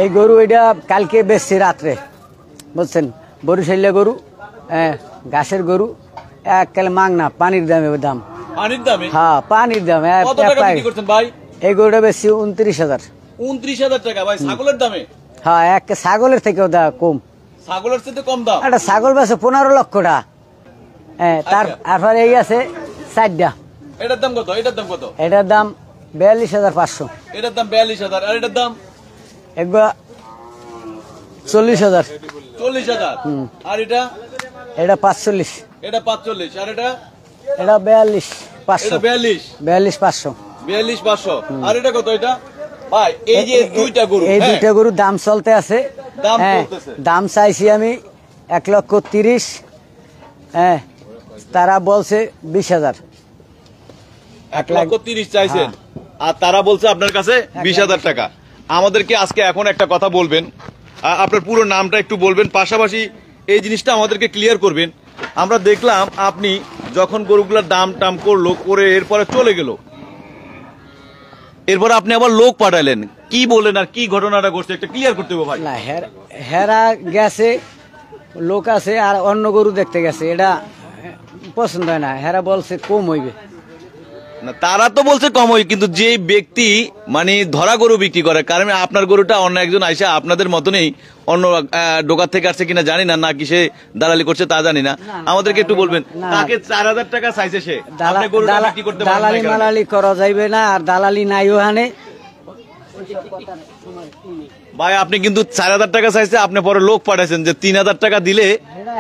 এই গরু এটা কালকে বেচছি রাত্রে, বুঝছেন? বরিশালিয়া গরু, ঘাসের গরু, এককালে মাংনা, পানির দামে দাম। পানির দামে? হ্যাঁ, পানির দাম। কত টাকা বিক্রি করছেন ভাই? এই গরুটা বেশি 29,000। 29,000 টাকা ভাই ছাগলের দামে? হ্যাঁ, এক ছাগলের থেকেও কম। ছাগলের চেয়ে কম দাম? একটা ছাগল বেছে 15 লক্ষ টাকা। তারপরে এই আছে 4টা। এটার দাম কত? এটার দাম কত? এটার দাম 42,500। এটার দাম 42,000। আর এটার দাম? একবার 40,000। 40,000। আর এটা? এটা 45। এটা 45। আর এটা? এটা 42,500। এটা 42,500। 42,500। আর এটা কত? এটা ভাই এই যে দুইটা গরু, এই দুইটা গরু দাম চলতে আছে। দাম চাইছি আমি 1,30,000। তারা বলছে 20,000। 1,30,000 চাইছেন, আর তারা বলছে আপনার কাছে 20,000 টাকা। আমাদেরকে আজকে এখন একটা কথা বলবেন, আপনার পুরো নামটা একটু বলবেন, পাশাপাশি এই জিনিসটা আমাদেরকে ক্লিয়ার করবেন। আমরা দেখলাম আপনি যখন গরুগুলোর দাম টাম করলো, করে এরপরে চলে গেল, এরপর আপনি আবার লোক পাঠালেন, কি বলেন আর কি ঘটনাটা ঘটছে একটা ক্লিয়ার করতে হবে ভাই। না, হেরা গেছে, লোক আছে আর অন্য গরু দেখতে গেছে, এটা পছন্দ হয় না। হেরা বলছে কম হইবে না, তারা তো বলছে কম হয়, কিন্তু যে ব্যক্তি মানে ধরা গরু বিক্রি করে, কারণ আপনার গরুটা অন্য একজন আইসা আপনাদের মতনই অন্য দোকান থেকে আসছে কিনা জানি না, না কি সে দালালি করছে তা জানি না, আমাদেরকে একটু বলবেন। তাকে 4,000 টাকা চাইছে সে, আপনি গরুটা বিক্রি করতে পারবেন না। দালালি মালালি করা যাইবে না, আর দালালি নাই ওখানে ভাই। আপনি কিন্তু 4,000 টাকা চাইছে, আপনি পরে লোক পাঠাইছেন যে 3,000 টাকা দিলে।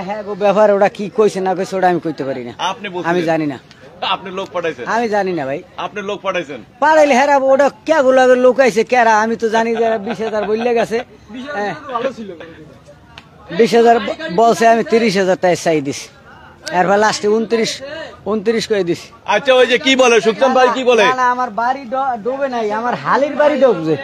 হ্যাঁ গো, ব্যাপার ওটা কি কইছে না কইছে ওটা আমি কইতে পারি না। আমি জানি না। আপনি লোক পাঠাইছেন? আমি জানি না ভাই। আপনি লোক পাঠাইছেন? পাঠাইলে হেরা ওটা কে গুলো লোক আইছে কেরা, আমি তো জানি যে 20,000 বললে গেছে। 20,000 বলছে, আমি 30,000 টাকা চাই দিছি। এরপর লাস্টে 29 করে দিছি। আচ্ছা, ওই যে কি বলে সুখচান ভাই, কি বলে? না, আমার বাড়ি ডোবে নাই, আমার হালির বাড়ি ডুবছে।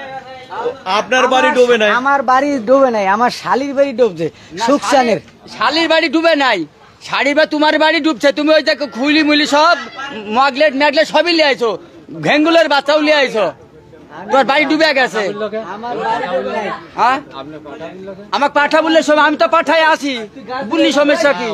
আপনার বাড়ি ডুবে নাই? আমার বাড়ি ডুবে নাই, আমার শালির বাড়ি ডুবছে। সুখচানের শালির বাড়ি ডুবে নাই, শাড়ি বা তোমার বাড়ি ডুবছে। তুমি ওই দেখো খুইলি মুইলি সব মগলেট ম্যাগলেট সবই লিয়ে আইছো, ঘেঙ্গুলের বাচ্চাও লিয়ে আইছো, তোর বাড়ি ডুবে গেছে। আমাকে পাঠা বললে সব, আমি তো পাঠায় আসি, বুঝলি সমস্যা কি?